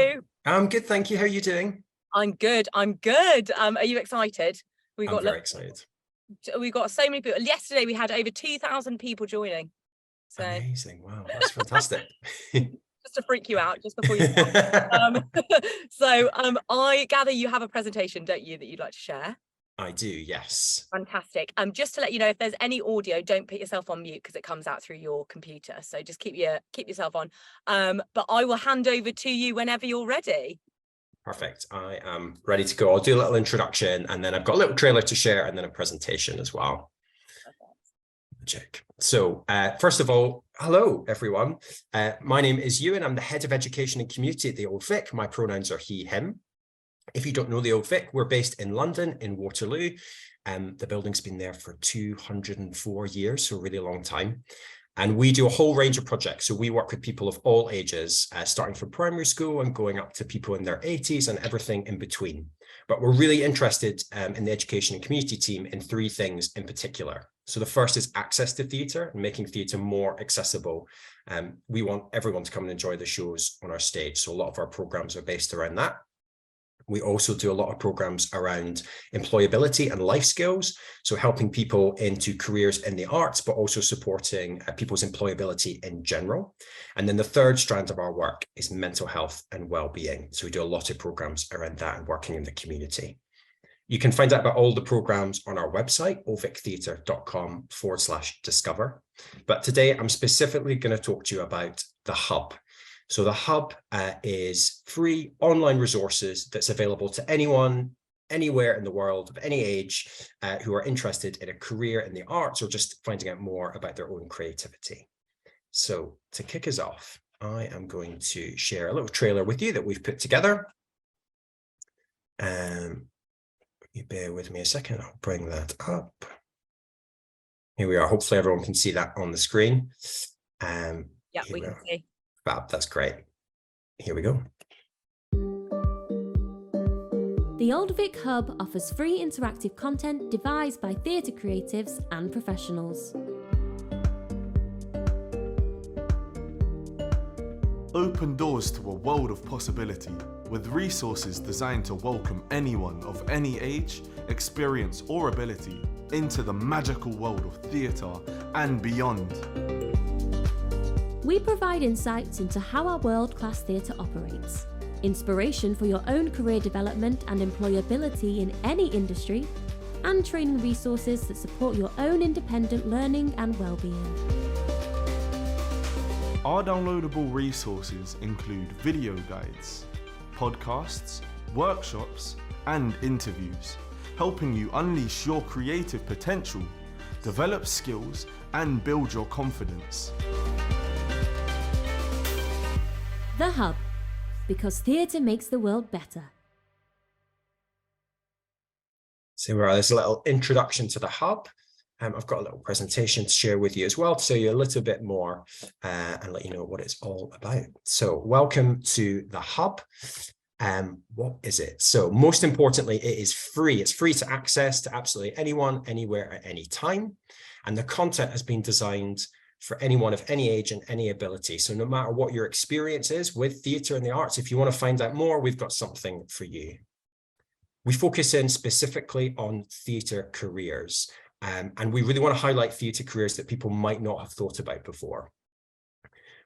you? I'm good, thank you. How are you doing? I'm good. Are you excited? I'm very excited. We've got so many people. Yesterday we had over 2,000 people joining. So amazing. Wow, that's fantastic. just to freak you out just before you start. I gather you have a presentation, don't you, that you'd like to share? I do, yes. Fantastic. Just to let you know, if there's any audio, don't put yourself on mute because it comes out through your computer. So just keep yourself on. But I will hand over to you whenever you're ready. Perfect. I am ready to go. I'll do a little introduction and then I've got a little trailer to share and then a presentation as well. Check. So first of all, hello, everyone. My name is Euan. I'm the Head of Education and Community at the Old Vic. My pronouns are he, him. If you don't know the Old Vic, we're based in London, in Waterloo. The building's been there for 204 years, so a really long time. And we do a whole range of projects. So we work with people of all ages, starting from primary school and going up to people in their 80s and everything in between. But we're really interested in the education and community team in three things in particular. So the first is access to theatre and making theatre more accessible. We want everyone to come and enjoy the shows on our stage. So a lot of our programs are based around that. We also do a lot of programs around employability and life skills, so helping people into careers in the arts, but also supporting people's employability in general. And then the third strand of our work is mental health and well-being. So we do a lot of programs around that and working in the community. You can find out about all the programs on our website, oldvictheatre.com/discover. But today I'm specifically going to talk to you about the Hub. So the Hub is free online resources that's available to anyone, anywhere in the world of any age who are interested in a career in the arts or just finding out more about their own creativity. So to kick us off, I am going to share a little trailer with you that we've put together. You bear with me a second, I'll bring that up. Here we are. Hopefully everyone can see that on the screen. Yeah, we can see. Fab, that's great. Here we go. The Old Vic Hub offers free interactive content devised by theatre creatives and professionals. Open doors to a world of possibility, with resources designed to welcome anyone of any age, experience or ability into the magical world of theatre and beyond. We provide insights into how our world-class theatre operates, inspiration for your own career development and employability in any industry, and training resources that support your own independent learning and well-being. Our downloadable resources include video guides, podcasts, workshops, and interviews, helping you unleash your creative potential, develop skills, and build your confidence. The Hub, because theatre makes the world better. So there's a little introduction to the Hub. I've got a little presentation to share with you as well to show you a little bit more and let you know what it's all about. So welcome to the Hub. What is it? So most importantly, it is free. It's free to access to absolutely anyone, anywhere, at any time. And the content has been designed for anyone of any age and any ability. So no matter what your experience is with theatre and the arts, if you want to find out more, we've got something for you. We focus in specifically on theatre careers, and we really want to highlight theatre careers that people might not have thought about before.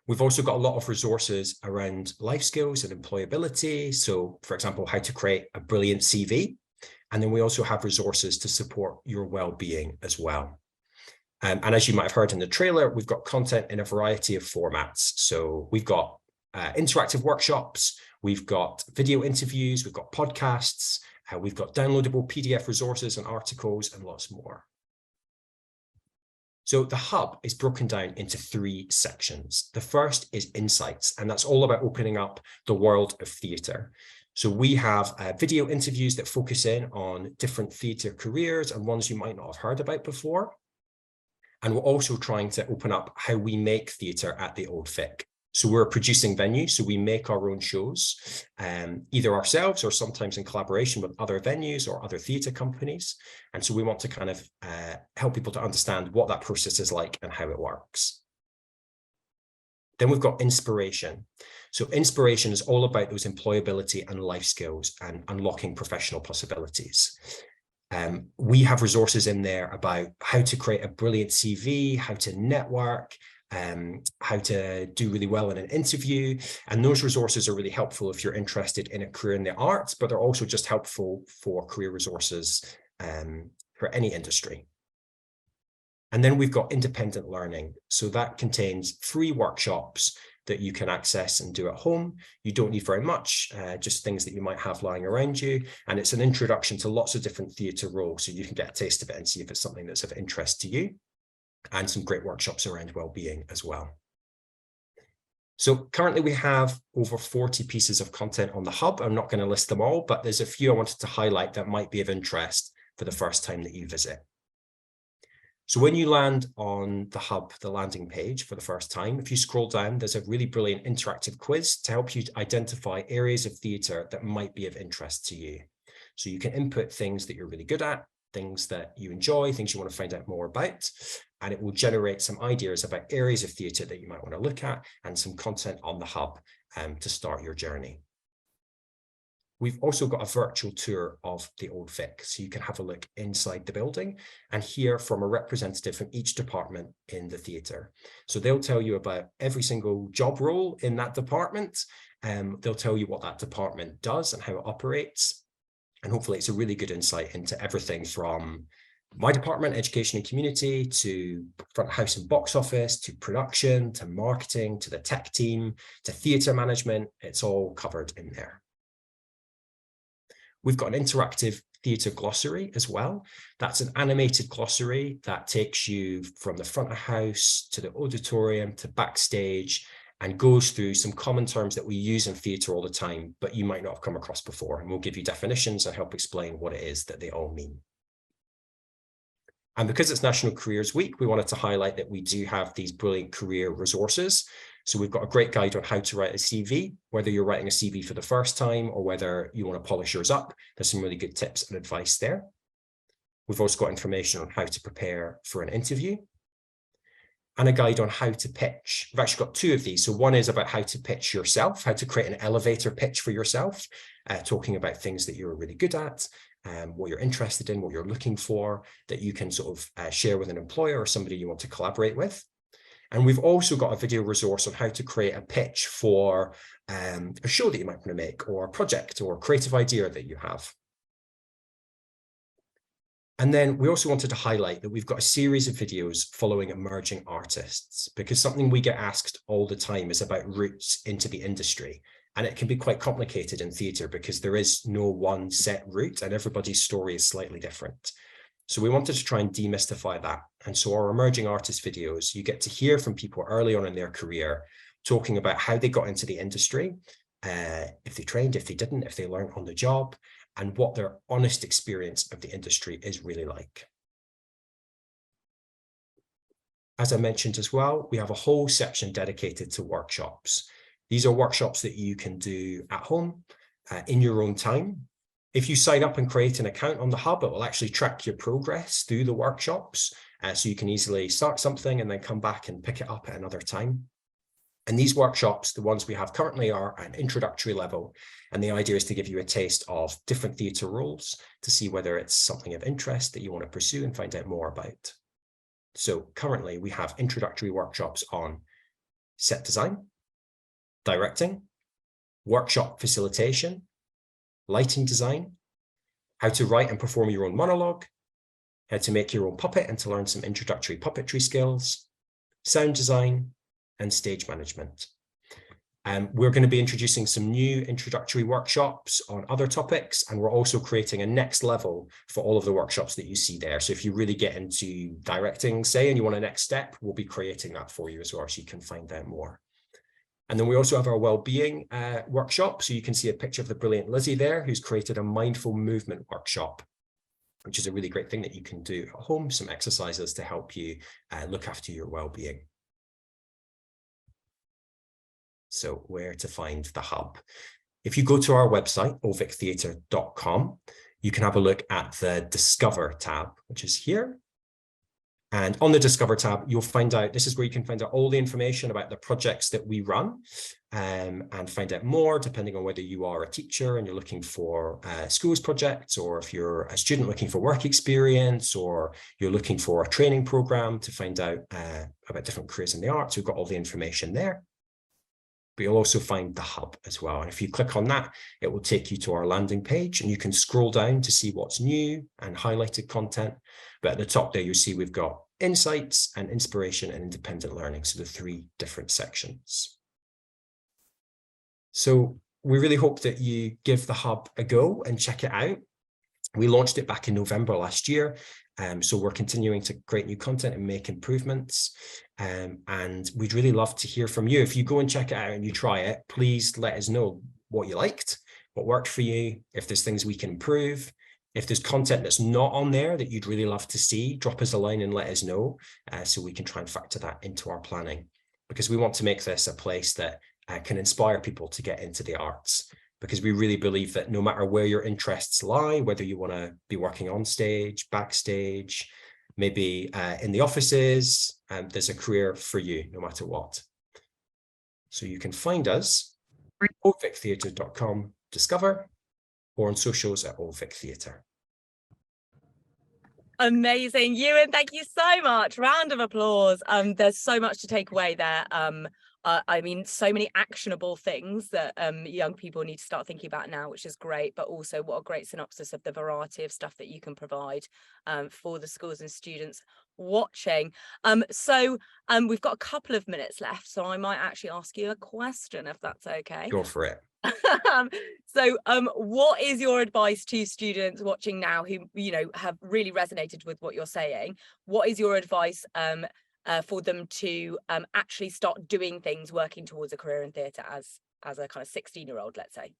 We've also got a lot of resources around life skills and employability. So, for example, how to create a brilliant CV. And then we also have resources to support your well-being as well. And as you might have heard in the trailer, we've got content in a variety of formats. So we've got interactive workshops, we've got video interviews, we've got podcasts, we've got downloadable PDF resources and articles and lots more. So the Hub is broken down into three sections. The first is insights, and that's all about opening up the world of theatre. So we have video interviews that focus in on different theatre careers and ones you might not have heard about before. And we're also trying to open up how we make theatre at the Old Vic. So we're a producing venue, so we make our own shows, either ourselves or sometimes in collaboration with other venues or other theatre companies. And so we want to kind of help people to understand what that process is like and how it works. Then we've got inspiration. So inspiration is all about those employability and life skills and unlocking professional possibilities. We have resources in there about how to create a brilliant CV, how to network, how to do really well in an interview. And those resources are really helpful if you're interested in a career in the arts, but they're also just helpful for career resources for any industry. And then we've got independent learning. So that contains free workshops that you can access and do at home. You don't need very much, just things that you might have lying around you. And it's an introduction to lots of different theatre roles, so you can get a taste of it and see if it's something that's of interest to you. And some great workshops around well-being as well. So currently we have over 40 pieces of content on the hub. I'm not going to list them all, but there's a few I wanted to highlight that might be of interest for the first time that you visit. So when you land on the hub, the landing page for the first time, if you scroll down, there's a really brilliant interactive quiz to help you identify areas of theatre that might be of interest to you. So you can input things that you're really good at, things that you enjoy, things you want to find out more about, and it will generate some ideas about areas of theatre that you might want to look at and some content on the hub to start your journey. We've also got a virtual tour of the Old Vic, so you can have a look inside the building and hear from a representative from each department in the theatre. So they'll tell you about every single job role in that department. They'll tell you what that department does and how it operates. And hopefully it's a really good insight into everything from my department, education and community, to front of house and box office, to production, to marketing, to the tech team, to theatre management. It's all covered in there. We've got an interactive theatre glossary as well. That's an animated glossary that takes you from the front of house to the auditorium to backstage and goes through some common terms that we use in theatre all the time, but you might not have come across before. And we'll give you definitions and help explain what it is that they all mean. And because it's National Careers Week, we wanted to highlight that we do have these brilliant career resources. So we've got a great guide on how to write a CV, whether you're writing a CV for the first time or whether you want to polish yours up. There's some really good tips and advice there. We've also got information on how to prepare for an interview and a guide on how to pitch. We've actually got two of these. So one is about how to pitch yourself, how to create an elevator pitch for yourself, talking about things that you're really good at, what you're interested in, what you're looking for, that you can sort of share with an employer or somebody you want to collaborate with. And we've also got a video resource on how to create a pitch for a show that you might want to make, or a project or a creative idea that you have. And then we also wanted to highlight that we've got a series of videos following emerging artists, because something we get asked all the time is about routes into the industry. And it can be quite complicated in theatre because there is no one set route and everybody's story is slightly different. So we wanted to try and demystify that. And so our emerging artist videos, you get to hear from people early on in their career, talking about how they got into the industry, if they trained, if they didn't, if they learned on the job, and what their honest experience of the industry is really like. As I mentioned as well, we have a whole section dedicated to workshops. These are workshops that you can do at home in your own time. If you sign up and create an account on the hub, it will actually track your progress through the workshops. So you can easily start something and then come back and pick it up at another time. And these workshops, the ones we have currently, are at an introductory level. And the idea is to give you a taste of different theatre roles to see whether it's something of interest that you want to pursue and find out more about. So currently we have introductory workshops on set design, directing, workshop facilitation, lighting design, how to write and perform your own monologue, how to make your own puppet and to learn some introductory puppetry skills, sound design, and stage management. We're going to be introducing some new introductory workshops on other topics, and we're also creating a next level for all of the workshops that you see there. So if you really get into directing, say, and you want a next step, we'll be creating that for you as well, so you can find out more. And then we also have our well-being workshop. So you can see a picture of the brilliant Lizzie there, who's created a mindful movement workshop, which is a really great thing that you can do at home, some exercises to help you look after your well-being. So where to find the hub? If you go to our website, oldvictheatre.com, you can have a look at the Discover tab, which is here. And on the Discover tab, you'll find out, this is where you can find out all the information about the projects that we run, and find out more depending on whether you are a teacher and you're looking for schools projects, or if you're a student looking for work experience, or you're looking for a training program to find out about different careers in the arts. We've got all the information there. But you'll also find the hub as well. And if you click on that, it will take you to our landing page, and you can scroll down to see what's new and highlighted content. But at the top there, you'll see we've got insights and inspiration and independent learning. So the 3 different sections. So we really hope that you give the hub a go and check it out. We launched it back in November last year. So we're continuing to create new content and make improvements. And we'd really love to hear from you. If you go and check it out and you try it, please let us know what you liked, what worked for you, if there's things we can improve. If there's content that's not on there that you'd really love to see, drop us a line and let us know, so we can try and factor that into our planning. Because we want to make this a place that can inspire people to get into the arts. Because we really believe that no matter where your interests lie, whether you want to be working on stage, backstage, maybe in the offices, there's a career for you no matter what. So you can find us at oldvictheatre.com, discover, or on socials at Old Vic Theatre. Amazing. Euan, thank you so much. Round of applause. There's so much to take away there. I mean, so many actionable things that young people need to start thinking about now, which is great, but also what a great synopsis of the variety of stuff that you can provide for the schools and students watching. So we've got a couple of minutes left, so I might actually ask you a question, if that's okay. Go for it. So what is your advice to students watching now who, you know, have really resonated with what you're saying? What is your advice for them to actually start doing things, working towards a career in theatre as a kind of 16-year-old, let's say?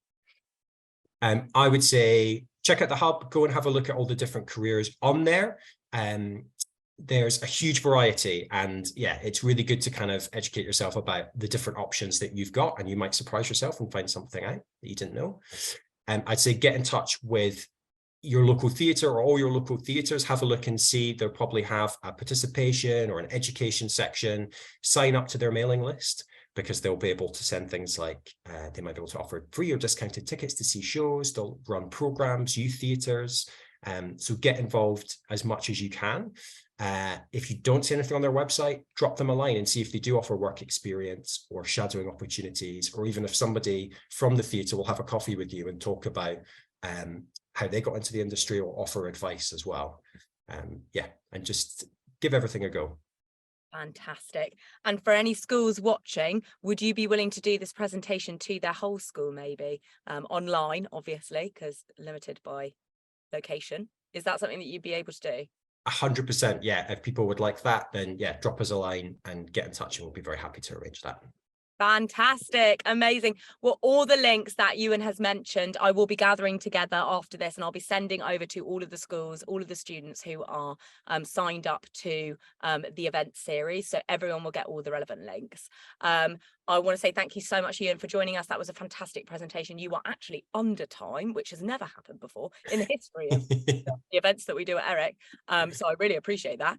I would say check out the hub, go and have a look at all the different careers on there. There's a huge variety, and yeah, it's really good to kind of educate yourself about the different options that you've got, and you might surprise yourself and find something out that you didn't know. I'd say get in touch with your local theatre or all your local theatres, have a look and see. They'll probably have a participation or an education section. Sign up to their mailing list, because they'll be able to send things like, they might be able to offer free or discounted tickets to see shows. They'll run programs, youth theatres. So get involved as much as you can. If you don't see anything on their website, drop them a line and see if they do offer work experience or shadowing opportunities, or even if somebody from the theatre will have a coffee with you and talk about how they got into the industry, or offer advice as well. Yeah, and just give everything a go. Fantastic. And for any schools watching, would you be willing to do this presentation to their whole school, maybe online, obviously, because limited by location? Is that something that you'd be able to do? 100%. Yeah, if people would like that, then yeah, drop us a line and get in touch, and we'll be very happy to arrange that. Fantastic. Amazing. Well, all the links that Euan has mentioned, I will be gathering together after this, and I'll be sending over to all of the schools, all of the students who are signed up to the event series. So everyone will get all the relevant links. I want to say thank you so much, Euan, for joining us. That was a fantastic presentation. You are actually under time, which has never happened before in the history of the events that we do at Eric. So I really appreciate that.